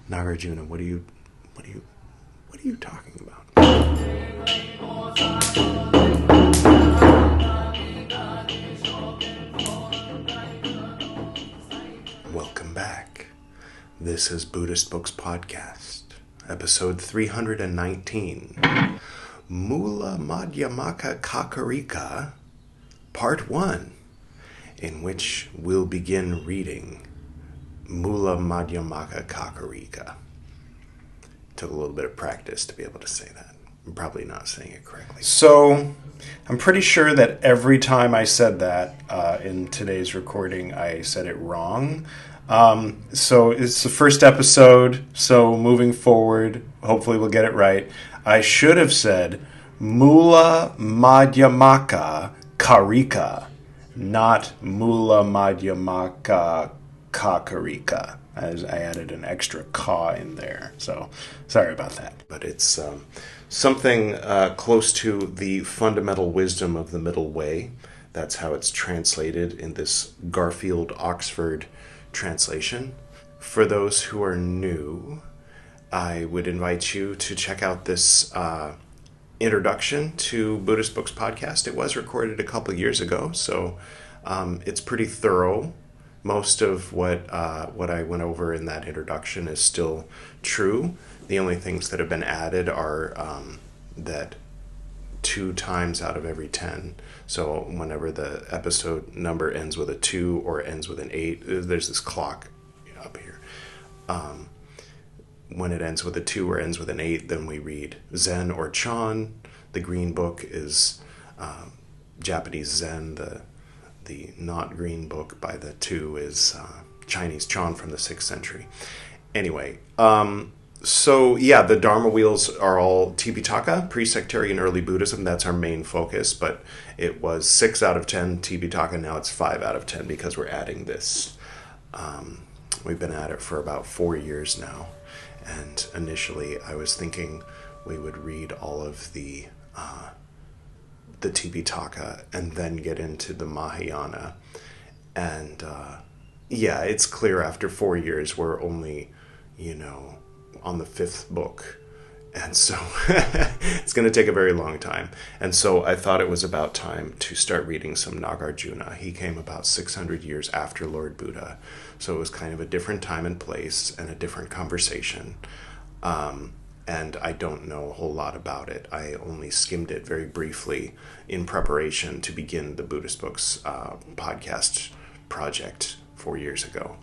Nāgārjuna, what are you talking about? Welcome back. This is Buddhist Books Podcast, episode 319, Mūlamadhyamakakārikā, part 1, in which we'll begin reading Mūlamadhyamakakārikā. Took a little bit of practice to be able to say that. I'm probably not saying it correctly. So, I'm pretty sure that every time I said that in today's recording, I said it wrong. So, it's the first episode, so moving forward, hopefully we'll get it right. I should have said Mūlamadhyamakakārikā, not Mūlamadhyamakakārikā. As I added an extra ka in there, so sorry about that. But it's something close to the fundamental wisdom of the middle way. That's how it's translated in this Garfield Oxford translation. For those who are new, I would invite you to check out this introduction to Buddhist Books Podcast. It was recorded a couple of years ago, so it's pretty thorough. Most of what I went over in that introduction is still true. The only things that have been added are that 2 times out of every 10. So whenever the episode number ends with a 2 or ends with an 8, there's this clock up here. When it ends with a 2 or ends with an 8, then we read Zen or Chan. The green book is Japanese Zen. The not green book by the 2 is Chinese Chan from the 6th century. Anyway, so yeah, the Dharma wheels are all TIPIṭAKA, pre-sectarian early Buddhism. That's our main focus, but it was 6 out of 10 TIPIṭAKA. Now it's 5 out of 10 because we're adding this. We've been at it for about 4 years now. And initially I was thinking we would read all of the TIPIṭAKA and then get into the Mahayana. And yeah, it's clear after 4 years we're only, on the 5th book. And so it's going to take a very long time. And so I thought it was about time to start reading some Nāgārjuna. He came about 600 years after Lord Buddha. So it was kind of a different time and place and a different conversation. And I don't know a whole lot about it. I only skimmed it very briefly in preparation to begin the Buddhist Books podcast project 4 years ago.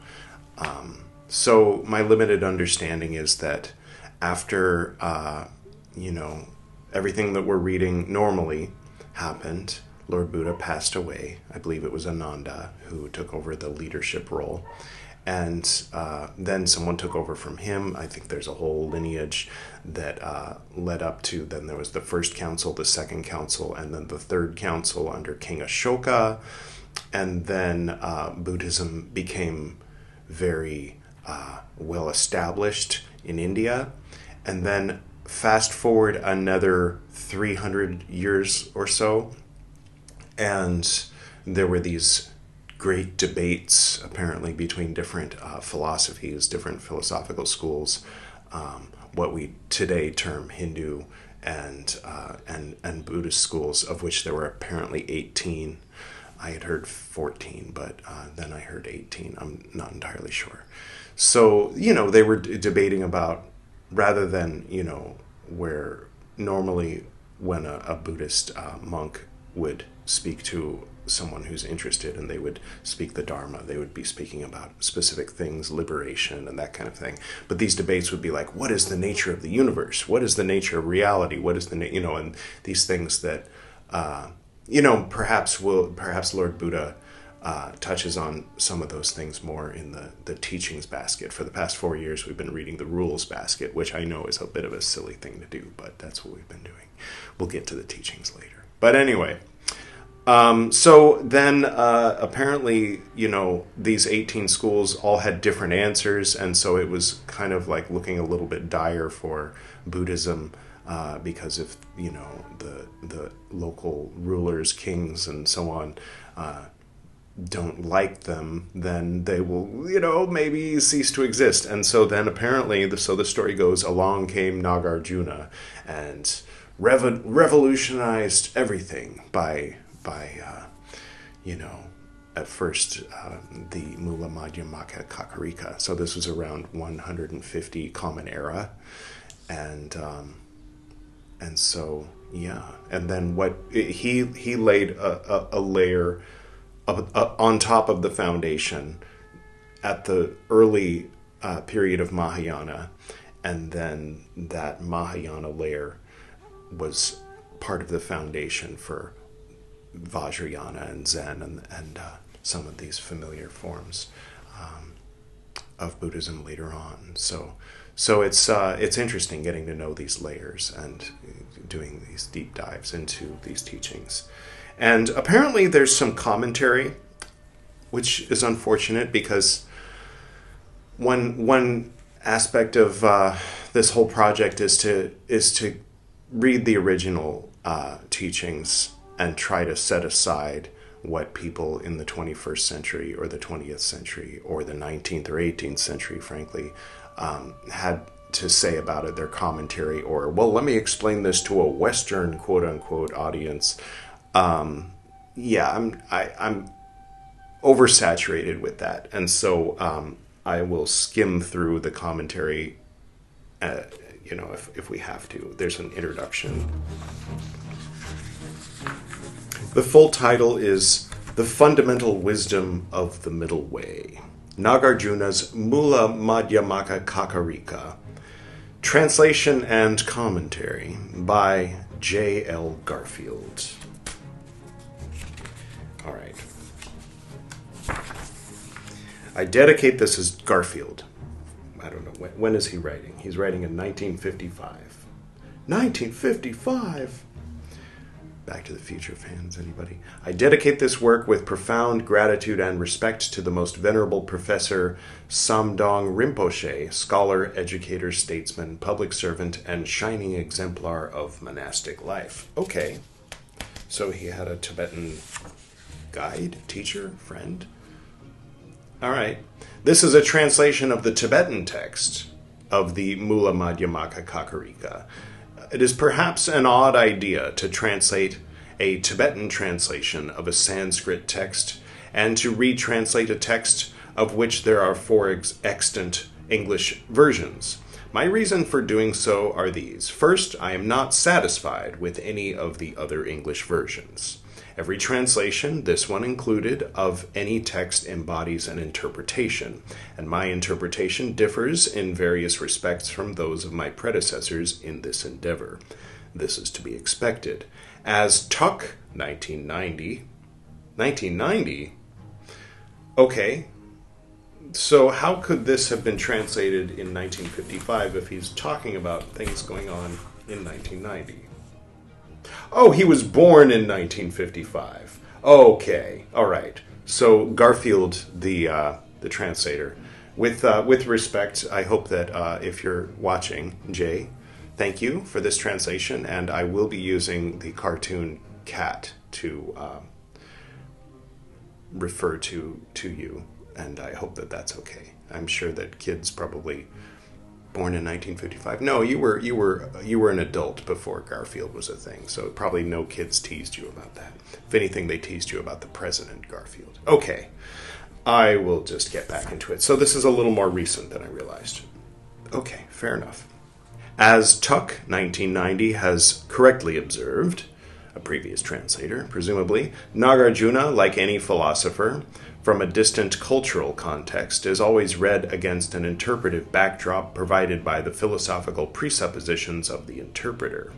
So my limited understanding is that after, everything that we're reading normally happened, Lord Buddha passed away. I believe it was Ananda who took over the leadership role. And then someone took over from him. I think there's a whole lineage that led up to, then there was the first council, the second council, and then the third council under King Ashoka. And then Buddhism became very well established in India. And then fast forward another 300 years or so, and there were these great debates, apparently, between different philosophies, different philosophical schools, what we today term Hindu and Buddhist schools, of which there were apparently 18. I had heard 14, but then I heard 18. I'm not entirely sure. So, they were debating about, rather than, where normally when a Buddhist monk would speak to someone who's interested and they would speak the Dharma, they would be speaking about specific things, liberation and that kind of thing. But these debates would be like, what is the nature of the universe? What is the nature of reality? What is the, and these things that, perhaps Lord Buddha touches on some of those things more in the teachings basket. For the past 4 years, we've been reading the rules basket, which I know is a bit of a silly thing to do, but that's what we've been doing. We'll get to the teachings later. But anyway, so then apparently, these 18 schools all had different answers, and so it was kind of like looking a little bit dire for Buddhism because if, the local rulers, kings, and so on, don't like them, then they will, maybe cease to exist. And so then apparently, the story goes, along came Nāgārjuna and revolutionized everything by at first the Mūlamadhyamakakārikā. So this was around 150 Common Era, and so and then what he laid a layer on top of the foundation at the early period of Mahayana, and then that Mahayana layer was part of the foundation for Vajrayana and Zen and some of these familiar forms of Buddhism later on. So it's interesting getting to know these layers and doing these deep dives into these teachings. And apparently there's some commentary, which is unfortunate because one aspect of this whole project is to read the original teachings and try to set aside what people in the 21st century or the 20th century or the 19th or 18th century, frankly, had to say about it, their commentary, or, well, let me explain this to a Western quote-unquote audience. I'm oversaturated with that, and so I will skim through the commentary, if we have to. There's an introduction. The full title is The Fundamental Wisdom of the Middle Way, Nāgārjuna's Mūlamadhyamakakārikā, translation and commentary by J.L. Garfield. All right. I dedicate this as Garfield. I don't know, when is he writing? He's writing in 1955. 1955! Back to the Future fans, anybody? I dedicate this work with profound gratitude and respect to the most venerable Professor Samdong Rinpoche, scholar, educator, statesman, public servant, and shining exemplar of monastic life. Okay, so he had a Tibetan guide, teacher, friend? All right. This is a translation of the Tibetan text of the Mūlamadhyamakakārikā. It is perhaps an odd idea to translate a Tibetan translation of a Sanskrit text and to retranslate a text of which there are 4 extant English versions. My reason for doing so are these. First, I am not satisfied with any of the other English versions. Every translation, this one included, of any text embodies an interpretation, and my interpretation differs in various respects from those of my predecessors in this endeavor. This is to be expected. As Tuck, 1990... 1990? Okay, so how could this have been translated in 1955 if he's talking about things going on in 1990? Oh, he was born in 1955. Okay, all right. So Garfield, the translator, with respect, I hope that if you're watching, Jay, thank you for this translation, and I will be using the cartoon cat to refer to you, and I hope that that's okay. I'm sure that kids probably born in 1955. No, you were an adult before Garfield was a thing, so probably no kids teased you about that. If anything, they teased you about the President Garfield. Okay, I will just get back into it. So this is a little more recent than I realized. Okay, fair enough. As Tuck, 1990, has correctly observed, a previous translator, presumably, Nāgārjuna, like any philosopher, from a distant cultural context, is always read against an interpretive backdrop provided by the philosophical presuppositions of the interpreter,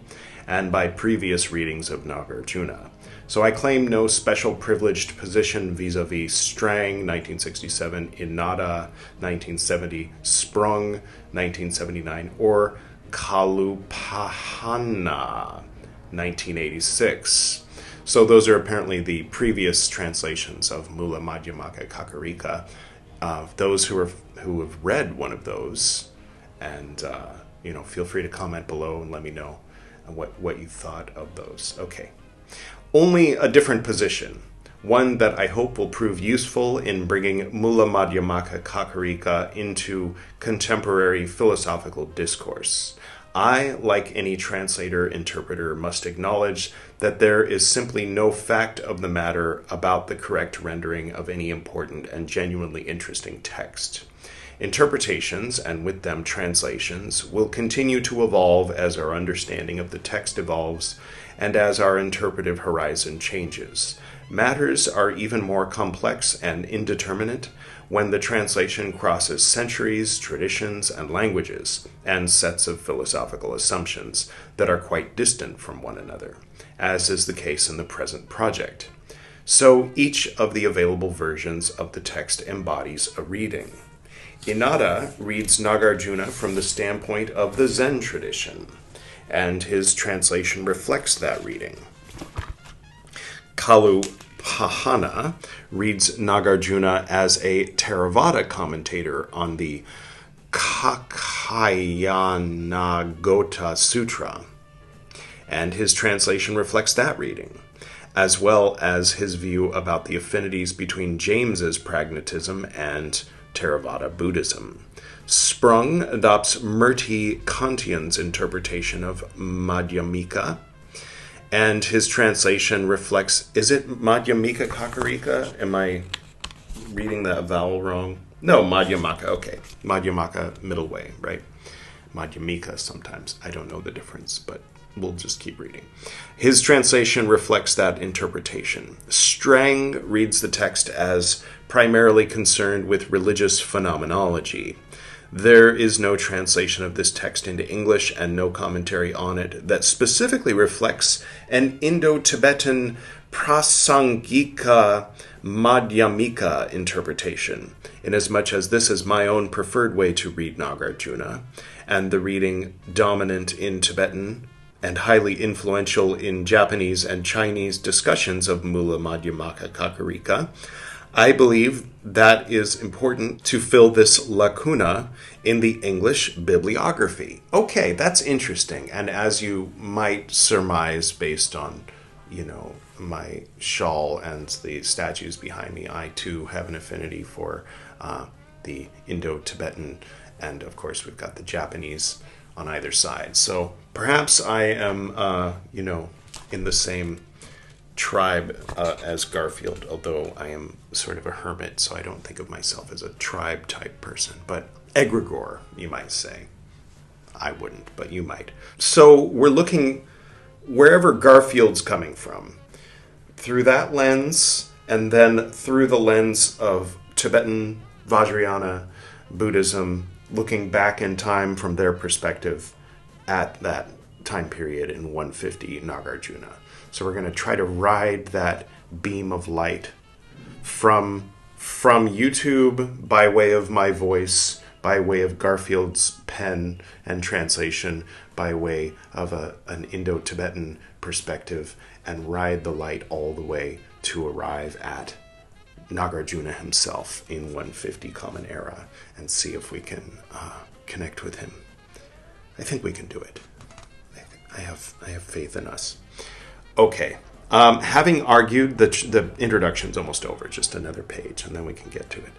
and by previous readings of Nāgārjuna. So I claim no special privileged position vis-a-vis Strang, 1967, Inada, 1970, Sprung, 1979, or Kalupahana, 1986. So those are apparently the previous translations of Mūlamadhyamakakārikā. Those who have read one of those, and feel free to comment below and let me know what you thought of those. Okay. Only a different position. one that I hope will prove useful in bringing Mūlamadhyamakakārikā into contemporary philosophical discourse. I, like any translator-interpreter, must acknowledge that there is simply no fact of the matter about the correct rendering of any important and genuinely interesting text. Interpretations, and with them translations, will continue to evolve as our understanding of the text evolves and as our interpretive horizon changes. Matters are even more complex and indeterminate when the translation crosses centuries, traditions, and languages, and sets of philosophical assumptions that are quite distant from one another, as is the case in the present project. So each of the available versions of the text embodies a reading. Inada reads Nāgārjuna from the standpoint of the Zen tradition, and his translation reflects that reading. Kalupahana reads Nāgārjuna as a Theravada commentator on the Kaccayanagotta Sutra, and his translation reflects that reading, as well as his view about the affinities between James's pragmatism and Theravada Buddhism. Sprung adopts Murti Kantian's interpretation of Madhyamika, and his translation reflects, is it Mūlamadhyamakakārikā? Am I reading that vowel wrong? No, Madhyamaka, okay. Madhyamaka, middle way, right? Madhyamika sometimes. I don't know the difference, but we'll just keep reading. His translation reflects that interpretation. Strang reads the text as primarily concerned with religious phenomenology. There is no translation of this text into English and no commentary on it that specifically reflects an Indo-Tibetan Prasangika Madhyamika interpretation, inasmuch as this is my own preferred way to read Nāgārjuna, and the reading dominant in Tibetan and highly influential in Japanese and Chinese discussions of Mūlamadhyamakakārikā. I believe that is important to fill this lacuna in the English bibliography. Okay, that's interesting. And as you might surmise based on, my shawl and the statues behind me, I too have an affinity for the Indo-Tibetan, and of course we've got the Japanese on either side. So perhaps I am, in the same tribe as Garfield, although I am sort of a hermit, so I don't think of myself as a tribe type person, but egregore, you might say. I wouldn't, but you might. So we're looking wherever Garfield's coming from, through that lens, and then through the lens of Tibetan Vajrayana Buddhism, looking back in time from their perspective at that time period in 150 Nāgārjuna. So we're going to try to ride that beam of light from YouTube by way of my voice, by way of Garfield's pen and translation, by way of an Indo-Tibetan perspective, and ride the light all the way to arrive at Nāgārjuna himself in 150 Common Era and see if we can connect with him. I think we can do it. I have faith in us. Okay. Having argued, the introduction's almost over, just another page, and then we can get to it.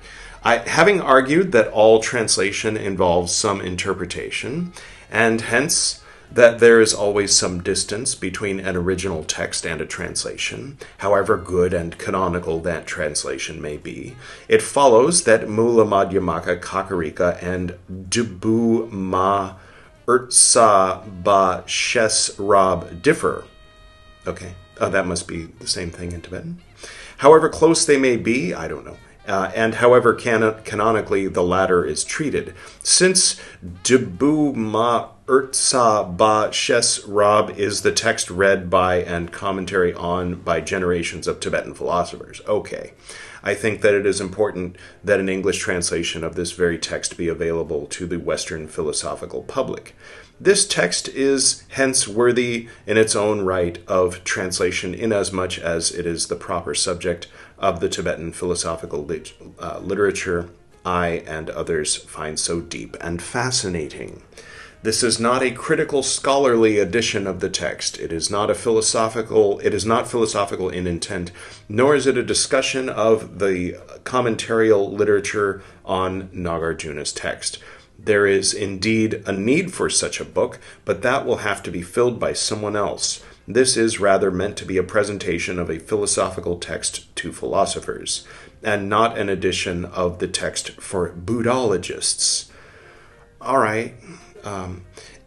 Having argued that all translation involves some interpretation, and hence that there is always some distance between an original text and a translation, however good and canonical that translation may be, it follows that Mūlamadhyamakakārikā and Dubu Ma Urtsa Ba Shes Rab differ. Okay, that must be the same thing in Tibetan. However close they may be, I don't know. And however canonically the latter is treated. Since Dubu Ma Urtsa Ba Shes Rab is the text read by and commentary on by generations of Tibetan philosophers. Okay. I think that it is important that an English translation of this very text be available to the Western philosophical public. This text is hence worthy in its own right of translation inasmuch as it is the proper subject of the Tibetan philosophical literature I and others find so deep and fascinating. This is not a critical scholarly edition of the text. It is not philosophical in intent, nor is it a discussion of the commentarial literature on Nāgārjuna's text. There is indeed a need for such a book, but that will have to be filled by someone else. This is rather meant to be a presentation of a philosophical text to philosophers, and not an edition of the text for Buddhologists. All right.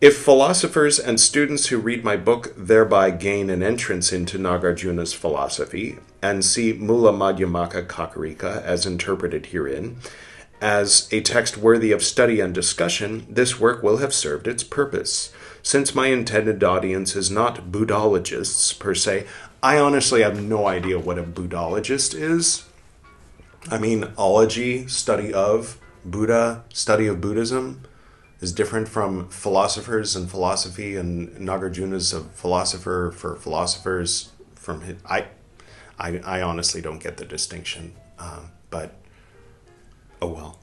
If philosophers and students who read my book thereby gain an entrance into Nāgārjuna's philosophy and see Mūlamadhyamakakārikā as interpreted herein, as a text worthy of study and discussion, this work will have served its purpose. Since my intended audience is not Buddhologists per se, I honestly have no idea what a Buddhologist is. I mean, ology, study of Buddha, study of Buddhism, is different from philosophers and philosophy, and Nāgārjuna's a philosopher for philosophers. I honestly don't get the distinction, but oh well,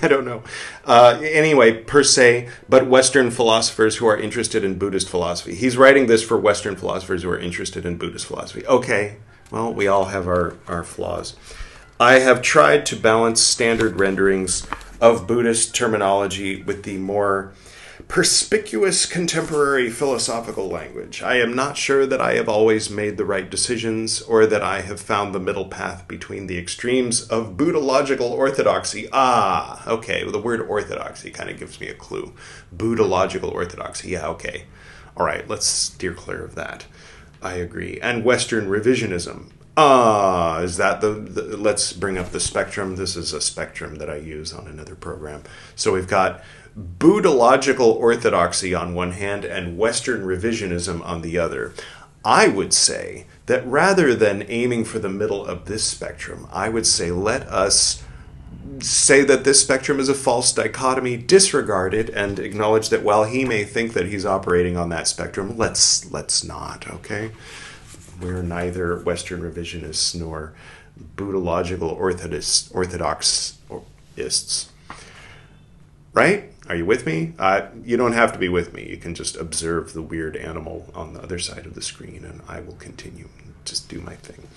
I don't know. Anyway, per se, but Western philosophers who are interested in Buddhist philosophy. He's writing this for Western philosophers who are interested in Buddhist philosophy. Okay, well, we all have our flaws. I have tried to balance standard renderings of Buddhist terminology with the more perspicuous contemporary philosophical language. I am not sure that I have always made the right decisions, or that I have found the middle path between the extremes of Buddhological orthodoxy. Okay, well, the word orthodoxy kind of gives me a clue. Buddhological orthodoxy, yeah, okay. All right, let's steer clear of that. I agree. And Western revisionism. Is that let's bring up the spectrum. This is a spectrum that I use on another program. So we've got Buddhological orthodoxy on one hand and Western revisionism on the other. I would say that rather than aiming for the middle of this spectrum, I would say let us say that this spectrum is a false dichotomy, disregard it, and acknowledge that while he may think that he's operating on that spectrum, let's not, okay? We're neither Western revisionists nor Buddhological orthodoxists. Right? Are you with me? You don't have to be with me. You can just observe the weird animal on the other side of the screen, and I will continue. Just do my thing.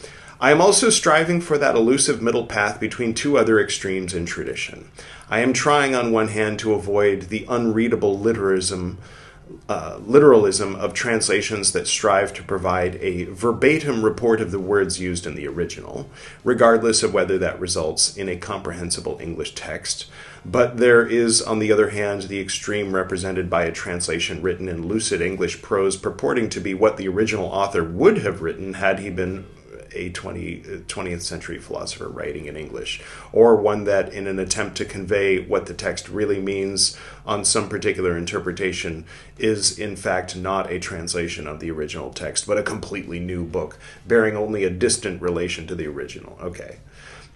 I am also striving for that elusive middle path between two other extremes in tradition. I am trying on one hand to avoid the unreadable literalism of translations that strive to provide a verbatim report of the words used in the original, regardless of whether that results in a comprehensible English text. But there is, on the other hand, the extreme represented by a translation written in lucid English prose purporting to be what the original author would have written had he been a 20th century philosopher writing in English, or one that, in an attempt to convey what the text really means on some particular interpretation, is in fact not a translation of the original text, but a completely new book, bearing only a distant relation to the original. Okay.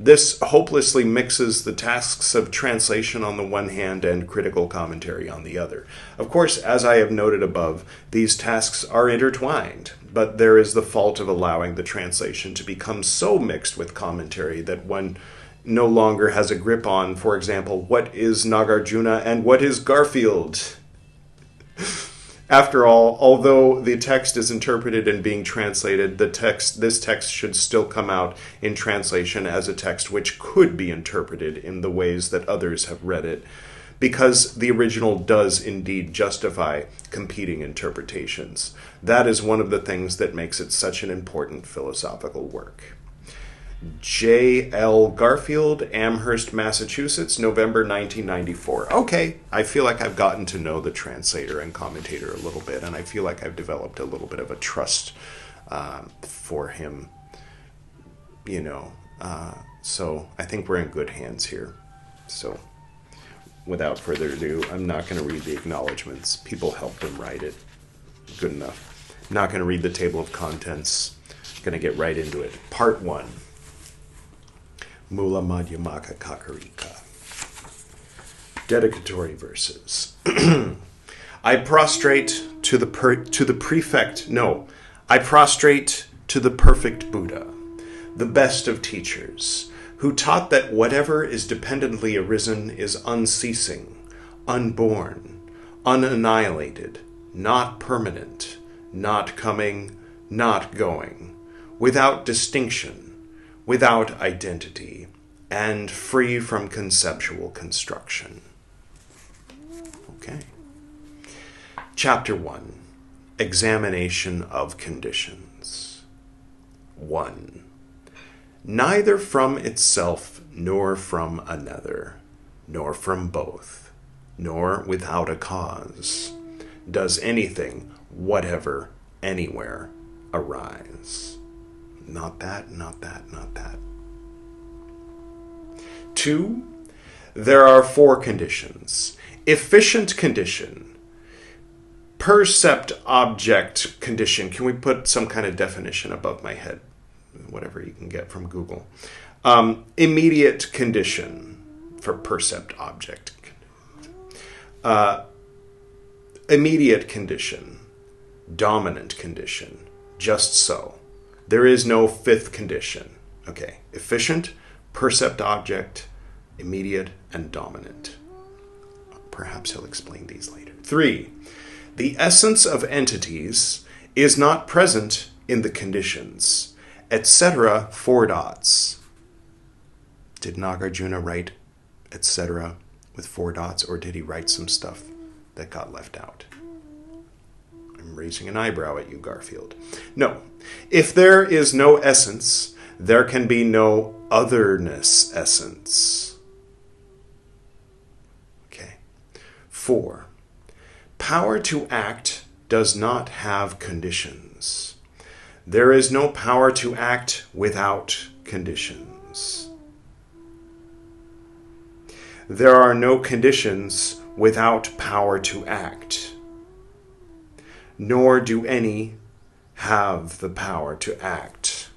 This hopelessly mixes the tasks of translation on the one hand and critical commentary on the other. Of course, as I have noted above, these tasks are intertwined, but there is the fault of allowing the translation to become so mixed with commentary that one no longer has a grip on, for example, what is Nāgārjuna and what is Garfield. After all, although the text is interpreted and being translated, this text should still come out in translation as a text which could be interpreted in the ways that others have read it, because the original does indeed justify competing interpretations. That is one of the things that makes it such an important philosophical work. J.L. Garfield, Amherst, Massachusetts, November 1994. Okay, I feel like I've gotten to know the translator and commentator a little bit, and I feel like I've developed a little bit of a trust for him, so I think we're in good hands here. So, without further ado, I'm not going to read the acknowledgments. People helped him write it. Good enough. I'm not going to read the table of contents. I'm going to get right into it. Part 1. Mūlamadhyamakakārikā. Dedicatory verses. I prostrate to the perfect Buddha, the best of teachers, who taught that whatever is dependently arisen is unceasing, unborn, unannihilated, not permanent, not coming, not going, without distinction, without identity, and free from conceptual construction. Okay. Chapter 1. Examination of conditions. 1. Neither from itself, nor from another, nor from both, nor without a cause, does anything, whatever, anywhere, arise. Not that, not that, not that. 2. There are 4 conditions. Efficient condition. Percept object condition. Can we put some kind of definition above my head? Whatever you can get from Google. Immediate condition for percept object. Immediate condition. Dominant condition. Just so. There is no 5th condition. Okay. Efficient, percept object, immediate, and dominant. Perhaps he'll explain these later. 3. The essence of entities is not present in the conditions, etc. 4 dots. Did Nāgārjuna write etc. with 4 dots, or did he write some stuff that got left out? I'm raising an eyebrow at you, Garfield. No. If there is no essence, there can be no otherness essence. Okay. 4. Power to act does not have conditions. There is no power to act without conditions. There are no conditions without power to act, nor do any have the power to act.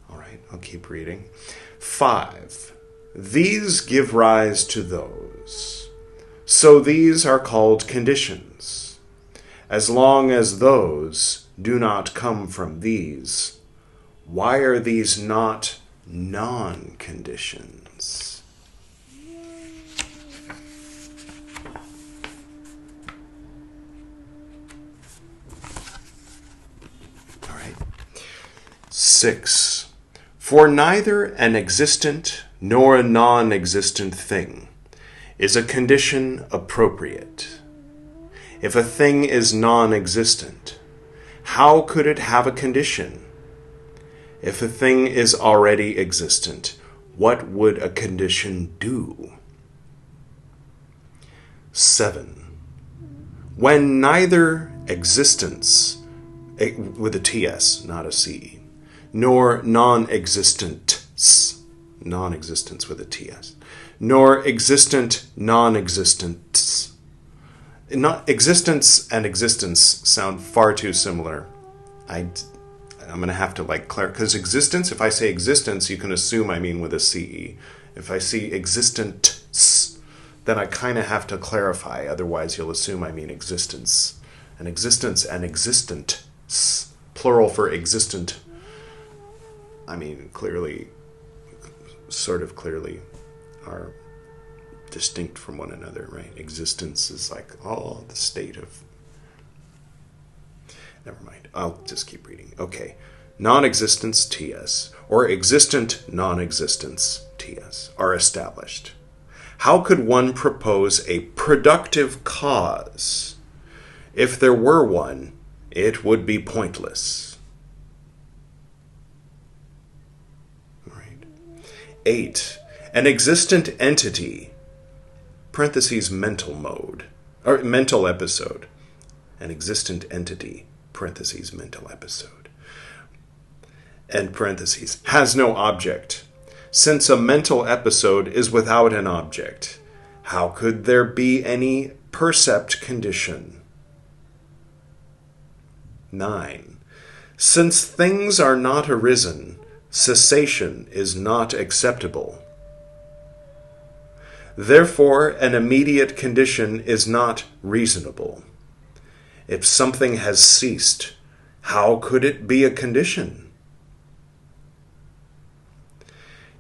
All right, I'll keep reading. 5. These give rise to those. So these are called conditions. As long as those do not come from these, why are these not non-conditions? All right. 6. For neither an existent nor a non-existent thing is a condition appropriate. If a thing is non-existent, how could it have a condition? If a thing is already existent, what would a condition do? 7. When neither existence, with a TS, not a C, nor non-existence, non-existence with a TS, nor existent non-existence. Existence and existence sound far too similar. I'm going to have to clarify, because existence, if I say existence, you can assume I mean with a CE. If I see existence, then I kind of have to clarify, otherwise you'll assume I mean existence. And existence and existence, plural for existent, I mean clearly, sort of clearly, are distinct from one another, right? Existence is like, the state of... Never mind. I'll just keep reading. Okay. Non-existence, TS, or existent non-existence, TS, are established. How could one propose a productive cause? If there were one, it would be pointless. Right. 8. An existent entity, parentheses mental mode, or mental episode. An existent entity, parentheses mental episode, end parentheses, has no object. Since a mental episode is without an object, how could there be any percept condition? 9. Since things are not arisen, cessation is not acceptable. Therefore, an immediate condition is not reasonable. If something has ceased, how could it be a condition?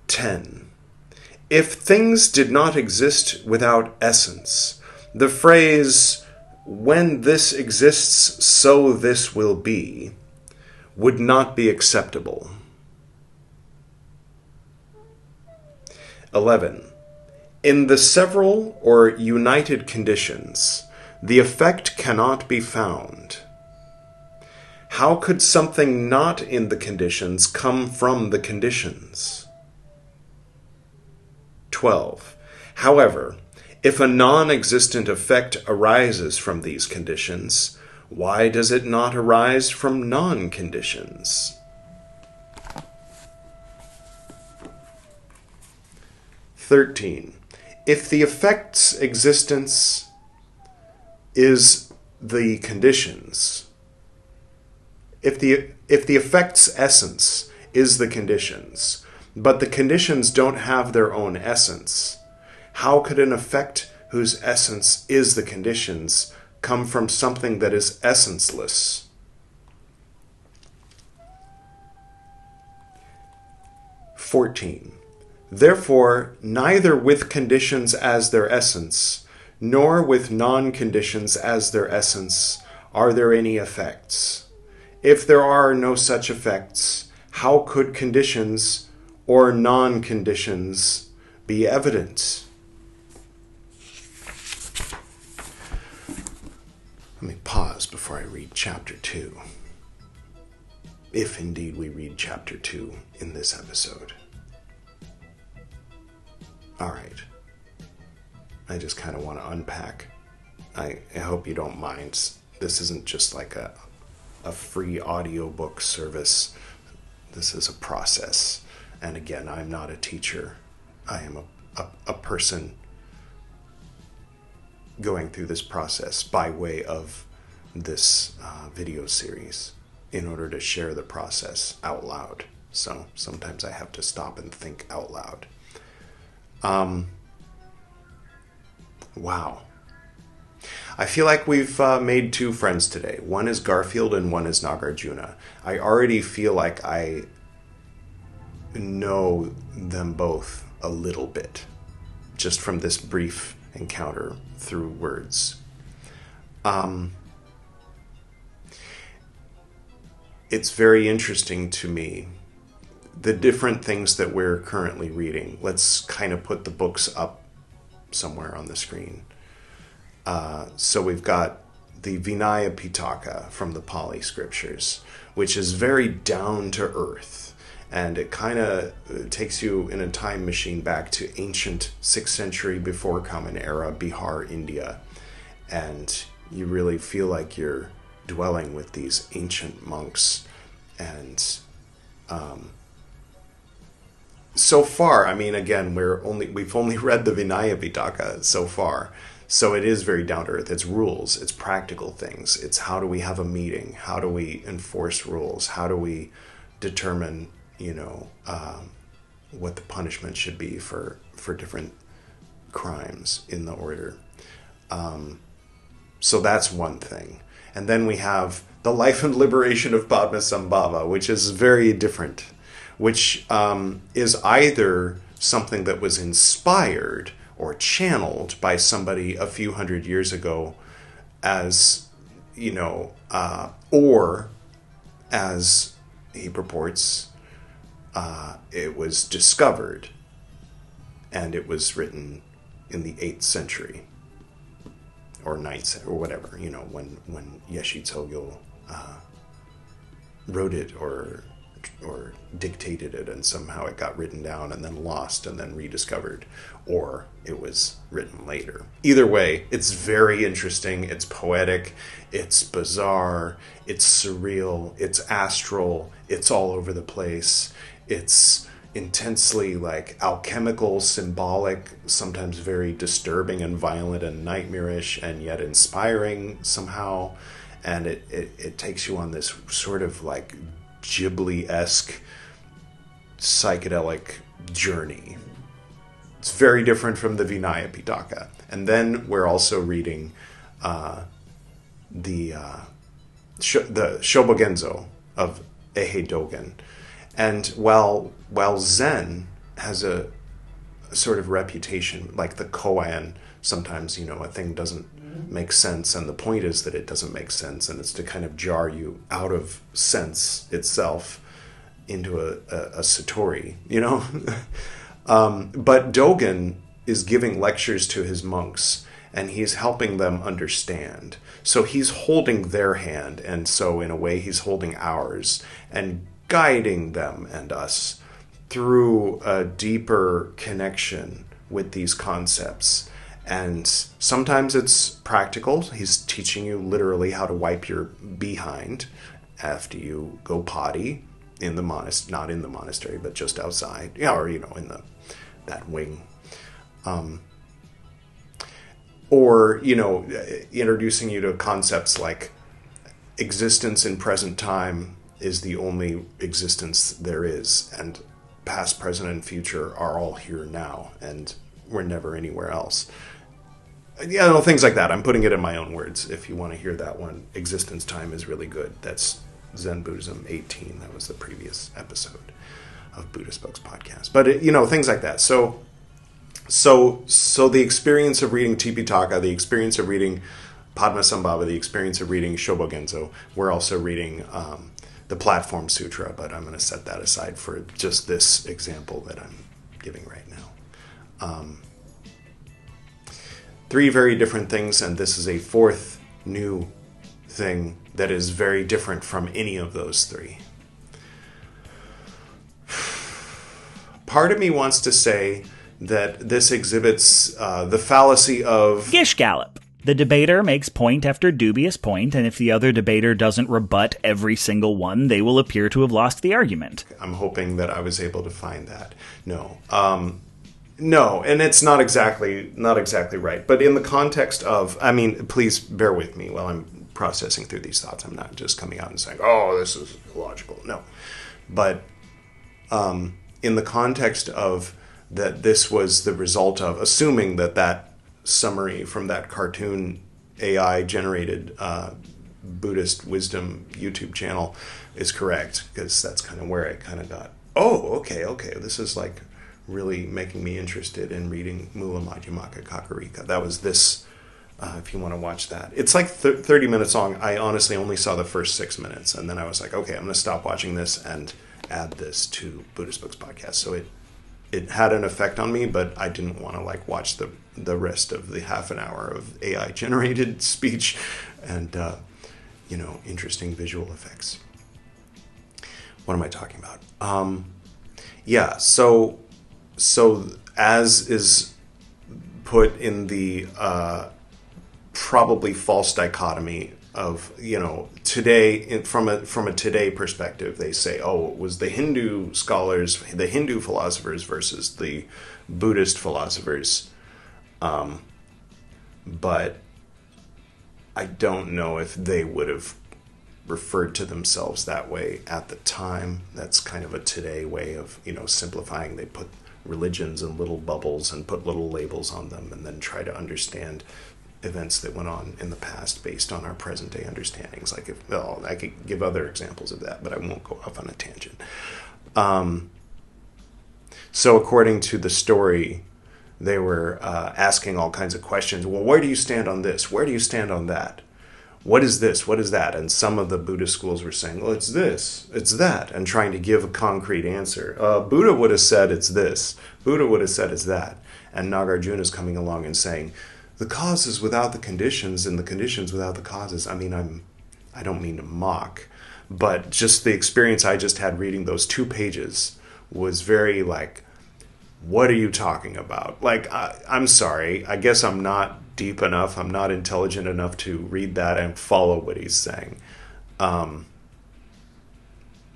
10. If things did not exist without essence, the phrase, "when this exists, so this will be," would not be acceptable. 11. In the several or united conditions, the effect cannot be found. How could something not in the conditions come from the conditions? 12. However, if a non-existent effect arises from these conditions, why does it not arise from non-conditions? 13. If the effect's existence is the conditions, if the effect's essence is the conditions, but the conditions don't have their own essence, how could an effect whose essence is the conditions come from something that is essenceless? 14. Therefore, neither with conditions as their essence, nor with non-conditions as their essence, are there any effects. If there are no such effects, how could conditions or non-conditions be evident? Let me pause before I read chapter 2. If indeed we read chapter 2 in this episode. All right. I just kind of want to unpack. I hope you don't mind. This isn't just like a free audiobook service. This is a process. And again, I'm not a teacher. I am a person going through this process by way of this video series in order to share the process out loud. So sometimes I have to stop and think out loud. Wow. I feel like we've made two friends today. One is Garfield and one is Nāgārjuna. I already feel like I know them both a little bit, just from this brief encounter through words. It's very interesting to me, the different things that we're currently reading. Let's kind of put the books up somewhere on the screen. So we've got the Viññāyapitaka from the Pali scriptures, which is very down to earth. And it kind of takes you in a time machine back to ancient 6th century before Common Era, Bihar, India. And you really feel like you're dwelling with these ancient monks. And so far, I mean, again, we've only read the Viññāyapitaka so far. So it is very down to earth. It's rules, it's practical things. It's how do we have a meeting? How do we enforce rules? How do we determine, what the punishment should be for different crimes in the order? So that's one thing. And then we have the life and liberation of PADMASAMBHAVA, which is very different, which is either something that was inspired or channeled by somebody a few hundred years ago as, or as he purports, it was discovered and it was written in the 8th century or 9th or whatever, when Yeshe Tsogyal wrote it or dictated it, and somehow it got written down and then lost and then rediscovered, or it was written later. Either way, it's very interesting, it's poetic, it's bizarre, it's surreal, it's astral, it's all over the place, it's intensely alchemical, symbolic, sometimes very disturbing and violent and nightmarish, and yet inspiring somehow. And it takes you on this sort of Ghibli-esque psychedelic journey. It's very different from the Viññāyapitaka. And then we're also reading the Shobogenzo of Ehe Dogen. And while Zen has a sort of reputation, like the koan. Sometimes, a thing doesn't make sense, and the point is that it doesn't make sense, and it's to kind of jar you out of sense itself into a satori, But Dogen is giving lectures to his monks, and he's helping them understand. So he's holding their hand, and so in a way he's holding ours, and guiding them and us through a deeper connection with these concepts. And sometimes it's practical. He's teaching you literally how to wipe your behind after you go potty in the monastery, not in the monastery, but just outside, or in that wing. Or introducing you to concepts like existence in present time is the only existence there is, and past, present, and future are all here now, and we're never anywhere else. Things like that. I'm putting it in my own words. If you want to hear that one, existence time is really good. That's Zen Buddhism 18. That was the previous episode of Buddhist Books Podcast. But things like that. So the experience of reading TIPIṭAKA, the experience of reading PADMASAMBHAVA, the experience of reading Shobogenzo, we're also reading the Platform Sutra, but I'm going to set that aside for just this example that I'm giving right now. 3 very different things, and this is a 4th new thing that is very different from any of those 3. Part of me wants to say that this exhibits the fallacy of Gish Gallop. The debater makes point after dubious point, and if the other debater doesn't rebut every single one, they will appear to have lost the argument. I'm hoping that I was able to find that. No, and it's not exactly right. But in the context of, please bear with me while I'm processing through these thoughts. I'm not just coming out and saying, "Oh, this is illogical." No, but in the context of that, this was the result of assuming that summary from that cartoon AI generated Buddhist wisdom YouTube channel is correct, because that's kind of where I kind of got, okay, this is like really making me interested in reading Mūlamadhyamakakārikā. That was this, if you want to watch that. It's like 30 minutes long. I honestly only saw the first 6 minutes, and then I was like, okay, I'm going to stop watching this and add this to Buddhist Books Podcast. So it had an effect on me, but I didn't want to watch the rest of the half an hour of AI generated speech and interesting visual effects. What am I talking about? So as is put in the probably false dichotomy of today, from a today perspective, they say, it was the Hindu scholars, the Hindu philosophers versus the Buddhist philosophers, but I don't know if they would have referred to themselves that way at the time. That's kind of a today way of simplifying. They put religions in little bubbles and put little labels on them, and then try to understand events that went on in the past based on our present day understandings. I could give other examples of that, but I won't go off on a tangent. So according to the story, they were asking all kinds of questions. Well, where do you stand on this? Where do you stand on that? What is this? What is that? And some of the Buddhist schools were saying, well, it's this, it's that, and trying to give a concrete answer. Buddha would have said it's this. Buddha would have said it's that. And Nāgārjuna is coming along and saying, the causes without the conditions and the conditions without the causes. I don't mean to mock, but just the experience I just had reading those 2 pages was very what are you talking about? I'm sorry. I guess I'm not deep enough. I'm not intelligent enough to read that and follow what he's saying.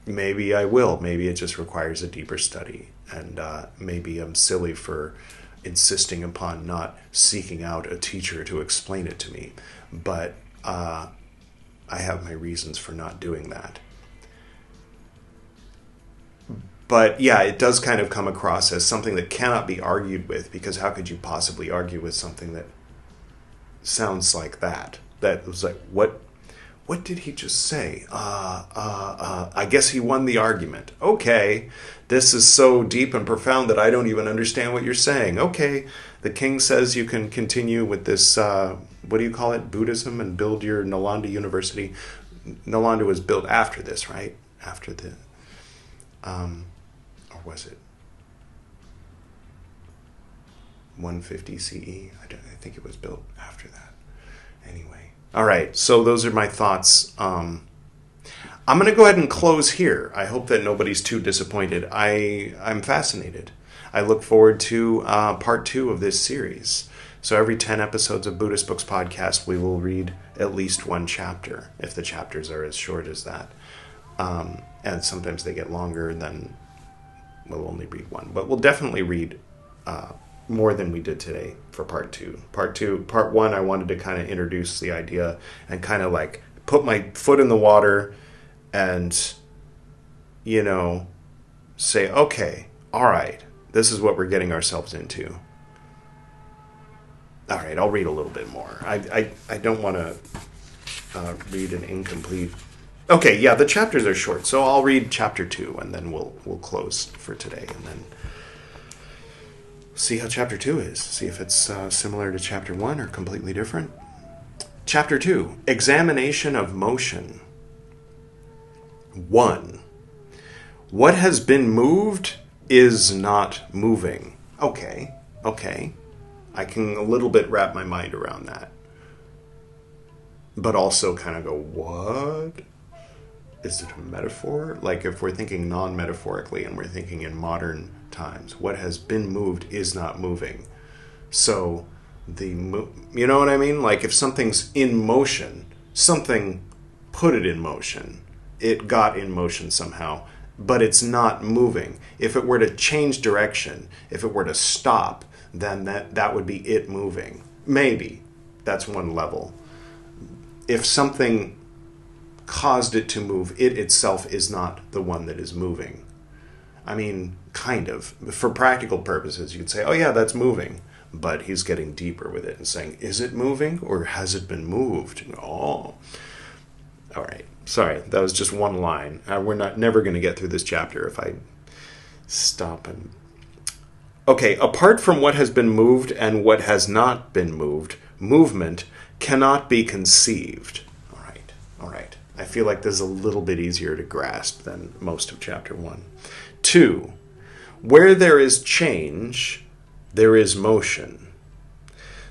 Maybe I will. Maybe it just requires a deeper study. And maybe I'm silly for insisting upon not seeking out a teacher to explain it to me. But I have my reasons for not doing that. But yeah, it does kind of come across as something that cannot be argued with, because how could you possibly argue with something that sounds like that? That was what did he just say? I guess he won the argument. Okay, this is so deep and profound that I don't even understand what you're saying. Okay, the king says you can continue with this, what do you call it, Buddhism, and build your Nalanda University. Nalanda was built after this, right? After the, or was it 150 CE? I think it was built after that. Anyway. All right, so those are my thoughts. I'm going to go ahead and close here. I hope that nobody's too disappointed. I'm fascinated. I look forward to part 2 of this series. So every 10 episodes of Buddhist Books Podcast, we will read at least one chapter, if the chapters are as short as that. And sometimes they get longer, then we'll only read one. But we'll definitely read more than we did today for part 2. Part 1, I wanted to kind of introduce the idea and kind of like put my foot in the water and, say, okay, all right, this is what we're getting ourselves into. All right, I'll read a little bit more. I don't want to read an incomplete... Okay, yeah, the chapters are short, so I'll read chapter 2, and then we'll close for today, and then see how chapter 2 is. See if it's similar to chapter 1 or completely different. Chapter 2, Examination of Motion. 1. What has been moved is not moving. Okay. I can a little bit wrap my mind around that. But also kind of go, what? Is it a metaphor? Like if we're thinking non-metaphorically and we're thinking in modern times, what has been moved is not moving. So you know what I mean? Like if something's in motion, something put it in motion. It got in motion somehow, but it's not moving. If it were to change direction, if it were to stop, then that would be it moving. Maybe. That's one level. If something caused it to move, it itself is not the one that is moving. I mean, kind of. For practical purposes, you'd say, oh yeah, that's moving. But he's getting deeper with it and saying, is it moving or has it been moved? Oh. All right. Sorry, that was just one line. We're never going to get through this chapter if I stop and... Okay, apart from what has been moved and what has not been moved, movement cannot be conceived. All right. I feel like this is a little bit easier to grasp than most of chapter 1. 2, where there is change, there is motion.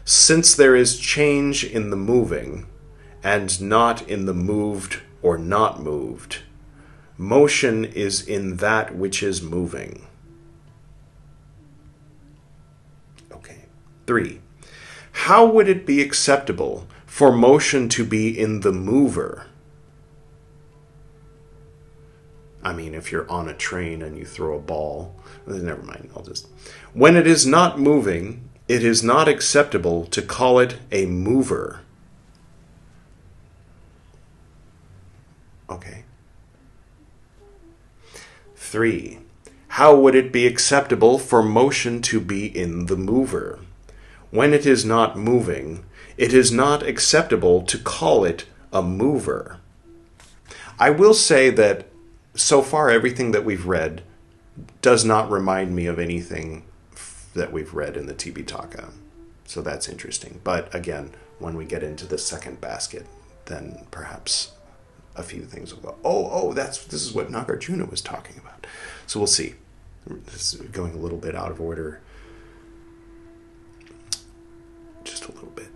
Since there is change in the moving and not in the moved or not moved, motion is in that which is moving. 3, how would it be acceptable for motion to be in the mover? I mean, if you're on a train and you throw a ball, never mind, when it is not moving, it is not acceptable to call it a mover. Okay. 3, how would it be acceptable for motion to be in the mover? When it is not moving, it is not acceptable to call it a mover. I will say that so far everything that we've read does not remind me of anything that we've read in the TIPIṭAKA. So that's interesting. But again, when we get into the second basket, then perhaps a few things will go, this is what Nāgārjuna was talking about. So we'll see. This is going a little bit out of order. Just a little bit.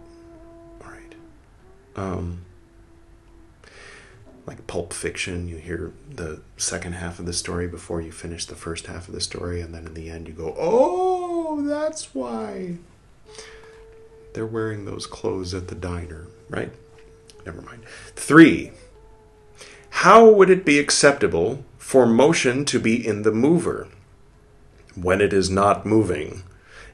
All right. Like Pulp Fiction, you hear the second half of the story before you finish the first half of the story, and then in the end you go, oh, that's why they're wearing those clothes at the diner, right? Never mind. 3, how would it be acceptable for motion to be in the mover? When it is not moving,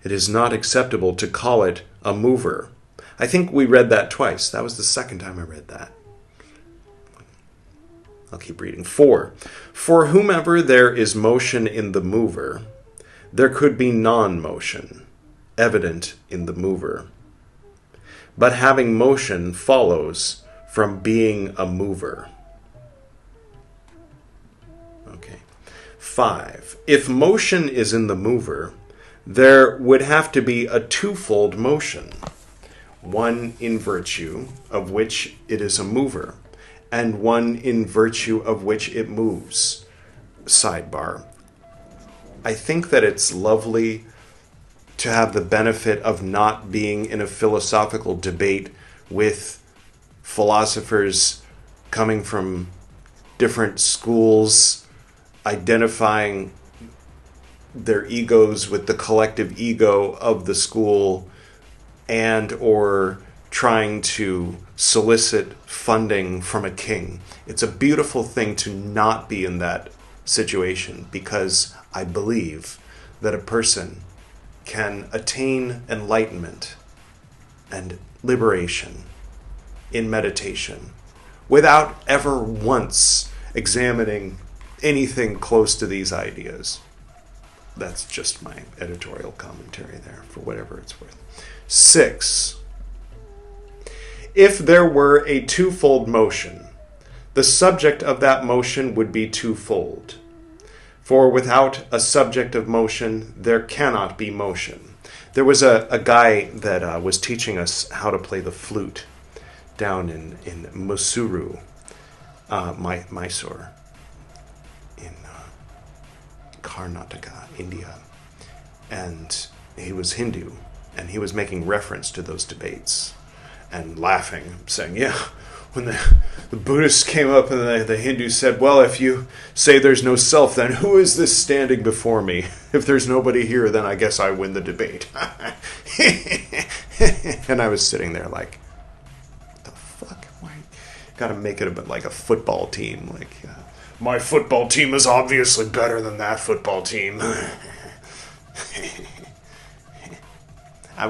it is not acceptable to call it a mover. I think we read that twice. That was the second time I read that. I'll keep reading. 4, for whomever there is motion in the mover, there could be non-motion, evident in the mover. But having motion follows from being a mover. Okay. 5. If motion is in the mover, there would have to be a twofold motion. One in virtue of which it is a mover, and one in virtue of which it moves. Sidebar. I think that it's lovely to have the benefit of not being in a philosophical debate with philosophers coming from different schools, identifying their egos with the collective ego of the school, and or trying to solicit funding from a king. It's a beautiful thing to not be in that situation, because I believe that a person can attain enlightenment and liberation in meditation without ever once examining anything close to these ideas. That's just my editorial commentary there, for whatever it's worth. 6. If there were a twofold motion, the subject of that motion would be twofold. For without a subject of motion, there cannot be motion. There was a guy that was teaching us how to play the flute down in Mysuru, Mysore, in Karnataka, India. And he was Hindu, and he was making reference to those debates and laughing, saying, yeah, when the Buddhists came up and the Hindus said, well, if you say there's no self, then who is this standing before me? If there's nobody here, then I guess I win the debate. And I was sitting there like, what the fuck? Why? Gotta make it a bit like a football team. Like, my football team is obviously better than that football team.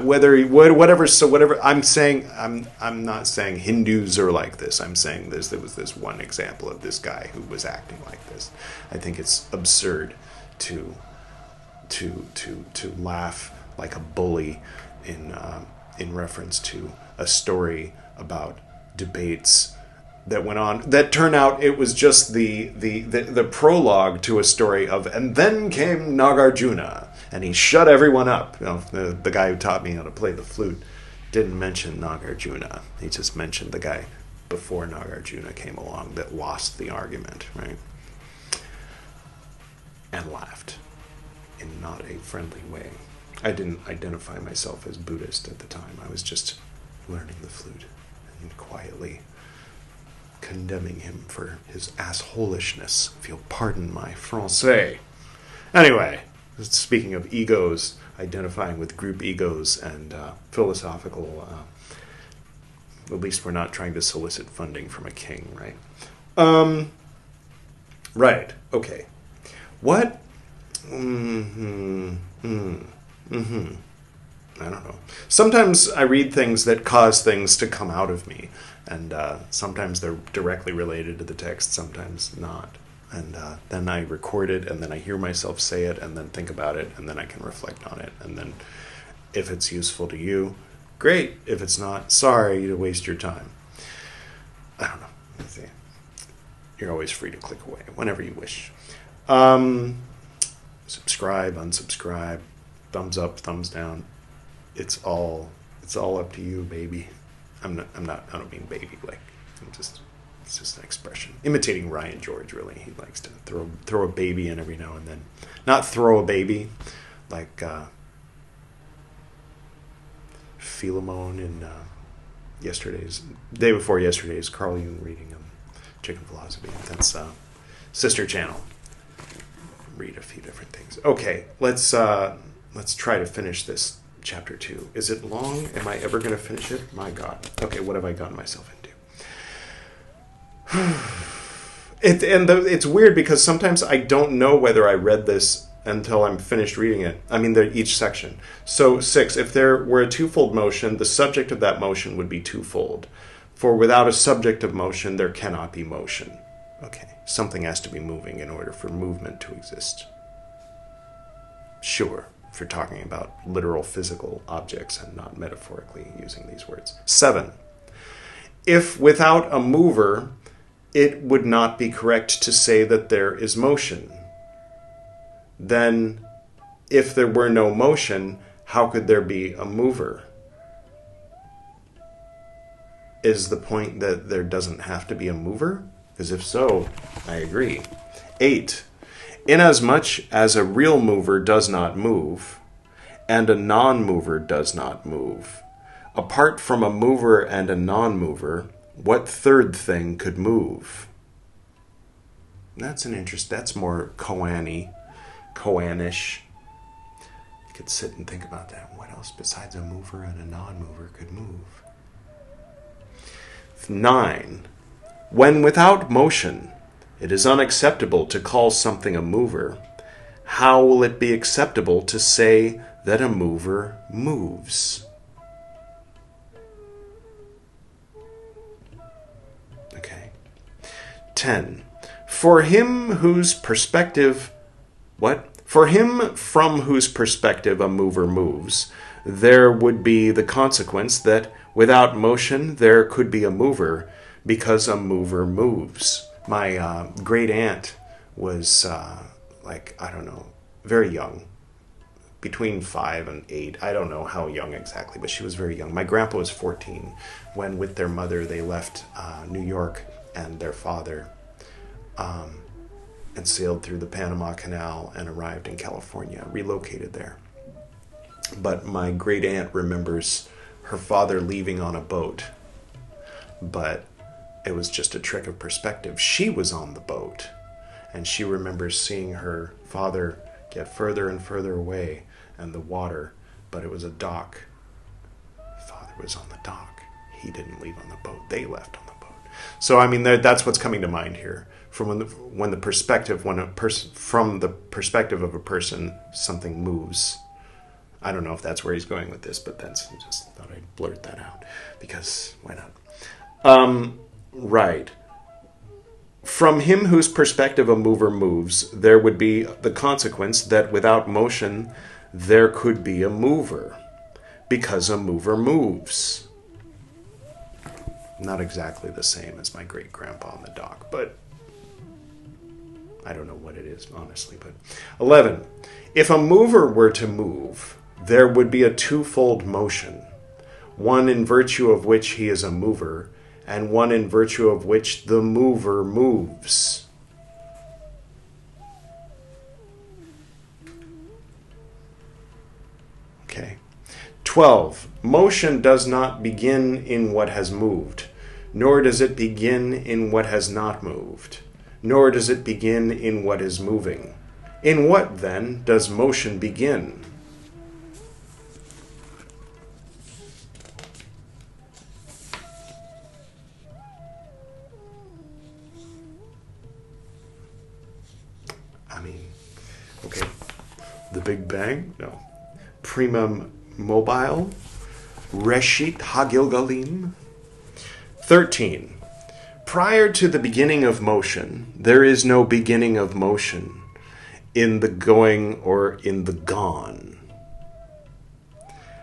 Whatever. I'm saying, I'm not saying Hindus are like this. I'm saying there was this one example of this guy who was acting like this. I think it's absurd to laugh like a bully in reference to a story about debates that went on, that turned out it was just the prologue to a story of, and then came Nāgārjuna, and he shut everyone up. You know, the guy who taught me how to play the flute didn't mention Nāgārjuna. He just mentioned the guy before Nāgārjuna came along that lost the argument, right? And laughed in not a friendly way. I didn't identify myself as Buddhist at the time. I was just learning the flute and quietly condemning him for his assholishness, if you'll pardon my français. Anyway, speaking of egos, identifying with group egos and philosophical, at least we're not trying to solicit funding from a king, right? Right, okay. What? I don't know. Sometimes I read things that cause things to come out of me, and sometimes they're directly related to the text, sometimes not. And then I record it, and then I hear myself say it, and then think about it, and then I can reflect on it. And then if it's useful to you, great. If it's not, sorry to waste your time. I don't know. Let's see. You're always free to click away whenever you wish. Subscribe, unsubscribe, thumbs up, thumbs down. It's all up to you, baby. I don't mean baby, like, it's just an expression. Imitating Ryan George, really. He likes to throw a baby in every now and then. Not throw a baby, like Philemon in day before yesterday's Carl Jung reading Chicken Philosophy. That's sister channel. Read a few different things. Okay, let's try to finish this chapter 2. Is it long? Am I ever going to finish it? My God. Okay, what have I gotten myself into? It's weird because sometimes I don't know whether I read this until I'm finished reading it. I mean, each section. So 6, if there were a twofold motion, the subject of that motion would be twofold. For without a subject of motion, there cannot be motion. Okay, something has to be moving in order for movement to exist. Sure, if you're talking about literal physical objects and not metaphorically using these words. 7, If without a mover, it would not be correct to say that there is motion, then if there were no motion, how could there be a mover? Is the point that there doesn't have to be a mover? Because if so, I agree. 8. Inasmuch as a real mover does not move, and a non-mover does not move, apart from a mover and a non-mover, what third thing could move? That's an interest. That's more koanish. You could sit and think about that. What else besides a mover and a non-mover could move? 9. When without motion, it is unacceptable to call something a mover, how will it be acceptable to say that a mover moves? Okay. 10. For him whose perspective... What? For him from whose perspective a mover moves, there would be the consequence that without motion there could be a mover, because a mover moves. My great aunt was very young, between 5 and 8. I don't know how young exactly, but she was very young. My grandpa was 14 when, with their mother, they left New York and their father and sailed through the Panama Canal and arrived in California, relocated there. But my great aunt remembers her father leaving on a boat, but it was just a trick of perspective. She was on the boat, and she remembers seeing her father get further and further away and the water, but it was a dock. Father was on the dock. He didn't leave on the boat. They left on the boat. So, I mean, that's what's coming to mind here. From from the perspective of a person, something moves. I don't know if that's where he's going with this, but I just thought I'd blurt that out, because why not? Right. From him whose perspective a mover moves, there would be the consequence that without motion there could be a mover, because a mover moves. Not exactly the same as my great-grandpa on the dock, but I don't know what it is, honestly. But 11. If a mover were to move, there would be a twofold motion, one in virtue of which he is a mover, and one in virtue of which the mover moves. Okay. 12. Motion does not begin in what has moved, nor does it begin in what has not moved, nor does it begin in what is moving. In what, then, does motion begin? Okay, the Big Bang? No. Primum mobile? Reshit hagilgalim? 13. Prior to the beginning of motion, there is no beginning of motion in the going or in the gone.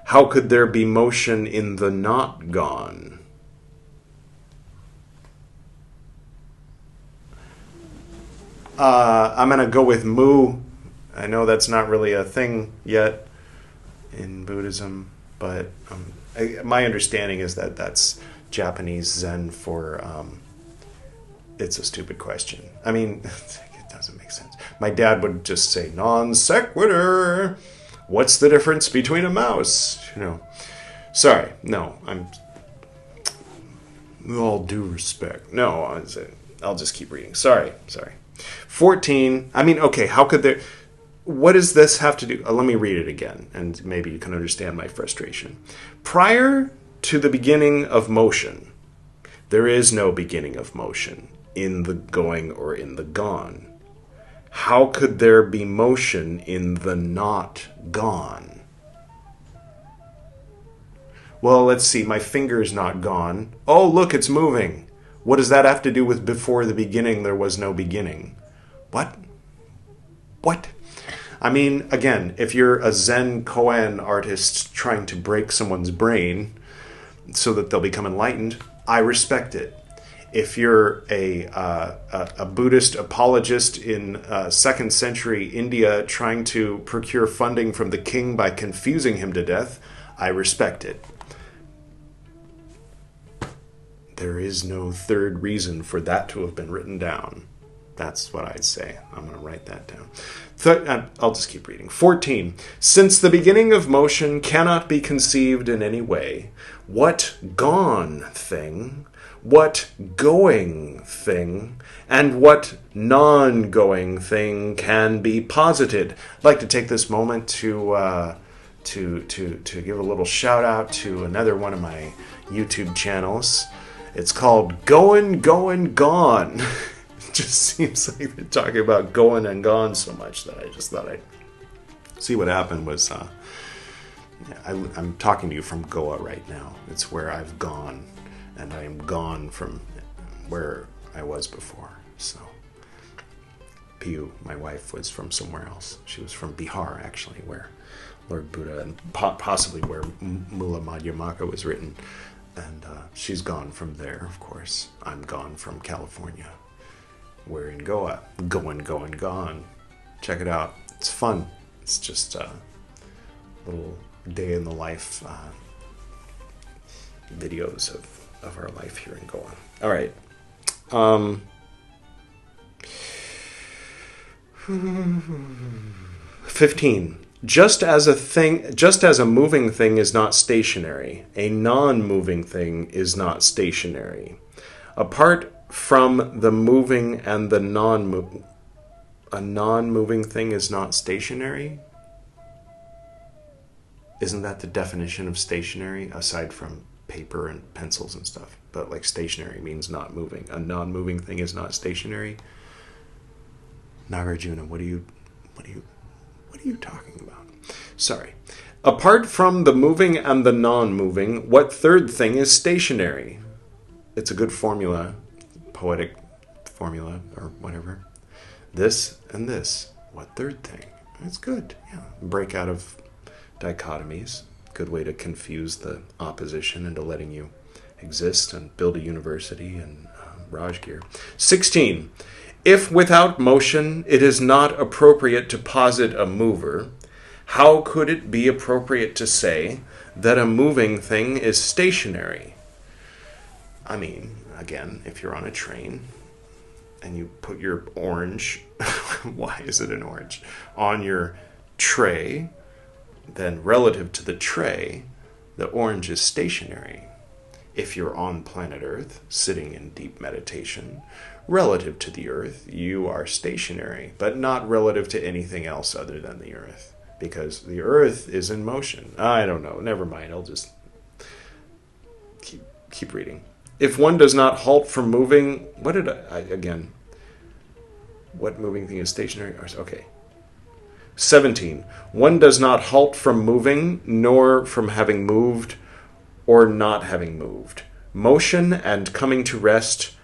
How could there be motion in the not gone? I'm going to go with mu. I know that's not really a thing yet in Buddhism, but my understanding is that that's Japanese Zen for it's a stupid question. I mean, it doesn't make sense. My dad would just say, non sequitur. What's the difference between a mouse? Sorry, no, with all due respect. No, I'll just keep reading. Sorry. 14, okay, how could there... What does this have to do... let me read it again, and maybe you can understand my frustration. Prior to the beginning of motion, there is no beginning of motion in the going or in the gone. How could there be motion in the not gone? Well, let's see, my finger's not gone. Oh, look, it's moving. What does that have to do with before the beginning there was no beginning? What? I mean, again, if you're a Zen koan artist trying to break someone's brain so that they'll become enlightened, I respect it. If you're a Buddhist apologist in 2nd century India trying to procure funding from the king by confusing him to death, I respect it. There is no third reason for that to have been written down. That's what I'd say. I'm going to write that down. I'll just keep reading. 14. Since the beginning of motion cannot be conceived in any way, what gone thing, what going thing, and what non-going thing can be posited? I'd like to take this moment to give a little shout out to another one of my YouTube channels. It's called Goin', Goin', Gone. It just seems like they're talking about going and gone so much that I just thought I'd see. What happened was I'm talking to you from Goa right now. It's where I've gone, and I am gone from where I was before. So Piyu, my wife, was from somewhere else. She was from Bihar, actually, where Lord Buddha and possibly where Mūlamadhyamaka was written. And she's gone from there, of course. I'm gone from California. We're in Goa. Going, going, gone. Check it out. It's fun. It's just a little day in the life videos of our life here in Goa. All right. 15. Just as a moving thing is not stationary, a non-moving thing is not stationary. Apart from the moving and the non-moving, a non-moving thing is not stationary? Isn't that the definition of stationary, aside from paper and pencils and stuff? But like stationary means not moving. A non-moving thing is not stationary. Nāgārjuna, what are you talking about? Sorry. Apart from the moving and the non-moving, what third thing is stationary? It's a good formula, poetic formula or whatever. This and this. What third thing? It's good. Yeah. Break out of dichotomies. Good way to confuse the opposition into letting you exist and build a university in Rajgir. 16. If without motion it is not appropriate to posit a mover, how could it be appropriate to say that a moving thing is stationary? I mean, again, if you're on a train and you put your orange, why is it an orange, on your tray, then relative to the tray, the orange is stationary. If you're on planet Earth, sitting in deep meditation, relative to the Earth, you are stationary, but not relative to anything else other than the Earth, because the Earth is in motion. I don't know. Never mind. I'll just keep reading. If one does not halt from moving, what moving thing is stationary? Okay. 17. One does not halt from moving, nor from having moved or not having moved. Motion and coming to rest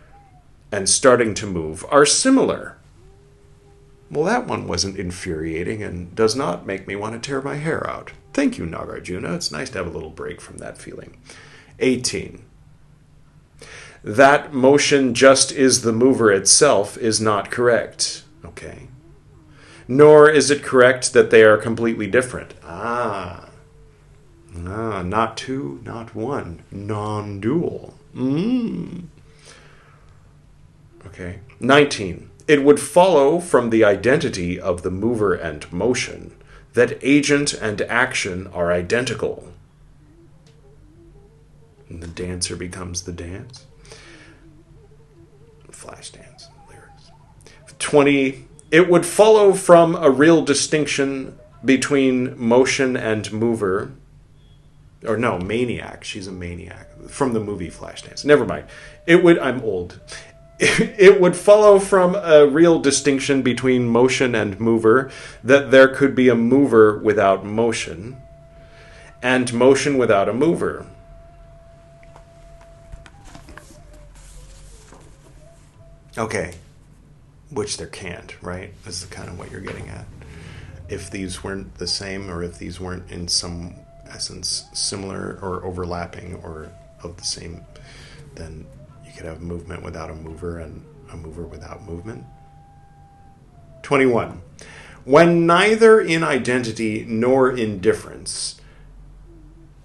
and starting to move are similar. Well, that one wasn't infuriating and does not make me want to tear my hair out. Thank you, Nāgārjuna. It's nice to have a little break from that feeling. 18. That motion just is the mover itself is not correct. Okay. Nor is it correct that they are completely different. Not two, not one. Non-dual. Okay. 19. It would follow from the identity of the mover and motion that agent and action are identical. And the dancer becomes the dance. Flash dance lyrics. 20. It would follow from a real distinction between motion and mover. Or no, maniac. She's a maniac. From the movie Flashdance. Never mind. I'm old. It would follow from a real distinction between motion and mover that there could be a mover without motion and motion without a mover. Okay. Which there can't, right? This is kind of what you're getting at. If these weren't the same, or if these weren't in some essence similar or overlapping or of the same then you could have movement without a mover and a mover without movement. 21. When neither in identity nor in difference,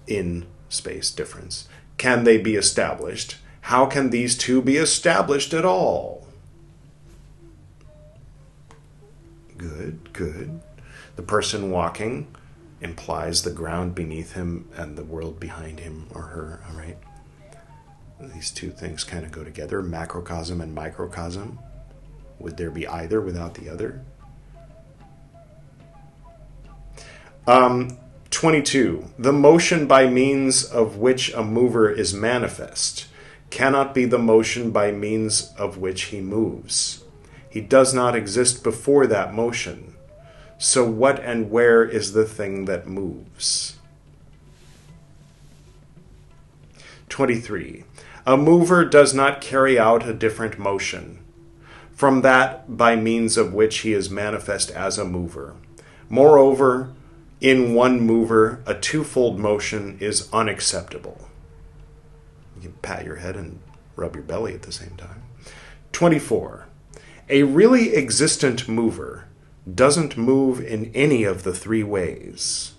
in space difference, can they be established, how can these two be established at all? Good, good. The person walking implies the ground beneath him and the world behind him or her, all right? These two things kind of go together, macrocosm and microcosm. Would there be either without the other? 22. The motion by means of which a mover is manifest cannot be the motion by means of which he moves. He does not exist before that motion. So what and where is the thing that moves? 23. A mover does not carry out a different motion from that by means of which he is manifest as a mover. Moreover, in one mover, a twofold motion is unacceptable. You can pat your head and rub your belly at the same time. 24. A really existent mover doesn't move in any of the three ways.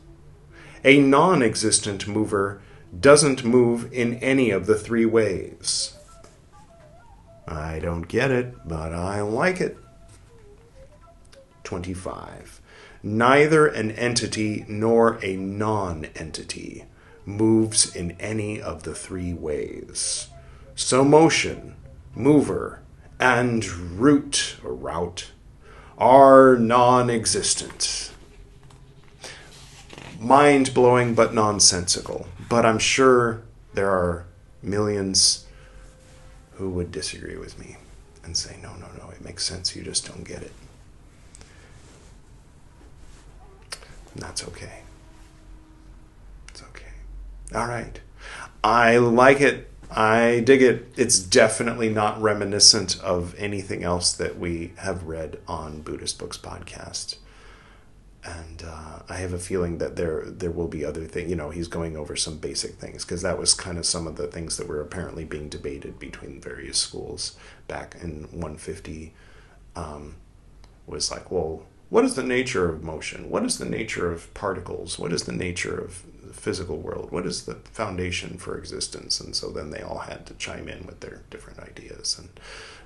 A non-existent mover doesn't move in any of the three ways. I don't get it, but I like it. 25. Neither an entity nor a non-entity moves in any of the three ways. So motion, mover, and route or route are non-existent. Mind-blowing but nonsensical. But I'm sure there are millions who would disagree with me and say, no, it makes sense, you just don't get it. And that's okay. It's okay. All right. I like it. I dig it. It's definitely not reminiscent of anything else that we have read on Buddhist Books Podcast. And I have a feeling that there will be other things. You know, he's going over some basic things, because that was kind of some of the things that were apparently being debated between various schools back in 150. Was like, well, what is the nature of motion? What is the nature of particles? What is the nature of the physical world? What is the foundation for existence? And so then they all had to chime in with their different ideas. And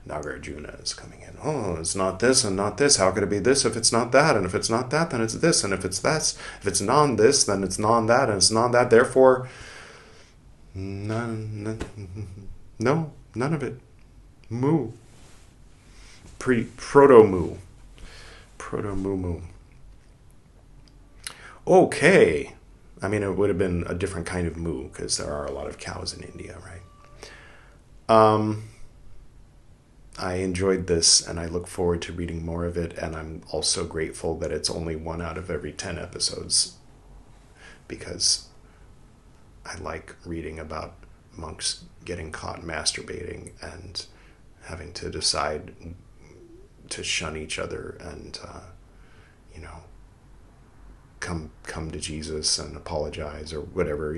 Nāgārjuna is coming in. Oh, it's not this and not this. How could it be this if it's not that? And if it's not that, then it's this. And if it's that, if it's non this, then it's non that, and it's non that. Therefore, none of it. Moo. Proto-moo. Proto-moo-moo. Okay. I mean, it would have been a different kind of moo, because there are a lot of cows in India, right? I enjoyed this, and I look forward to reading more of it, and I'm also grateful that it's only 1 out of every 10 episodes, because I like reading about monks getting caught masturbating and having to decide to shun each other and, come to Jesus and apologize or whatever,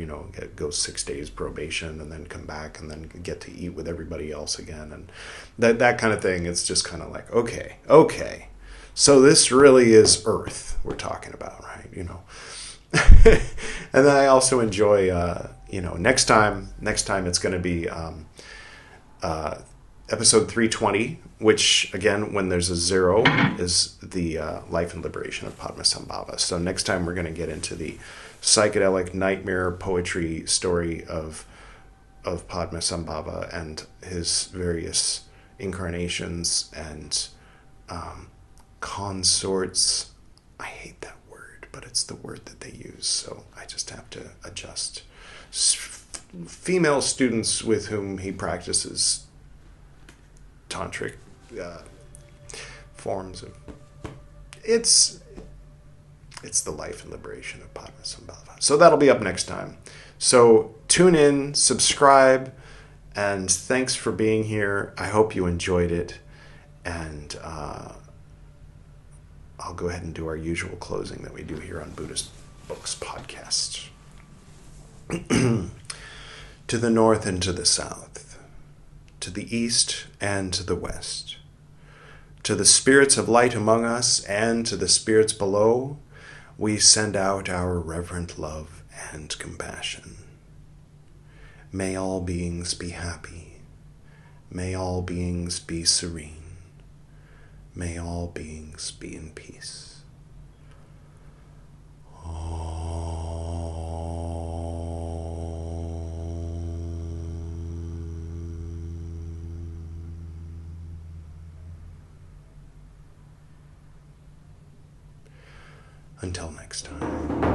go 6 days probation and then come back and then get to eat with everybody else again. And that kind of thing, it's just kind of like, okay. So this really is Earth we're talking about, right? And then I also enjoy, next time it's going to be episode 320, which, again, when there's a 0, is the life and liberation of PADMASAMBHAVA. So next time we're going to get into the psychedelic nightmare poetry story of PADMASAMBHAVA and his various incarnations and consorts. I hate that word, but it's the word that they use, so I just have to adjust. Female students with whom he practices tantric forms of it's the life and liberation of PADMASAMBHAVA. So that'll be up next time. So tune in, subscribe, and thanks for being here. I hope you enjoyed it, and I'll go ahead and do our usual closing that we do here on Buddhist Books Podcast. To the north and to the south, to the east and to the west. To the spirits of light among us and to the spirits below, we send out our reverent love and compassion. May all beings be happy. May all beings be serene. May all beings be in peace. Until next time.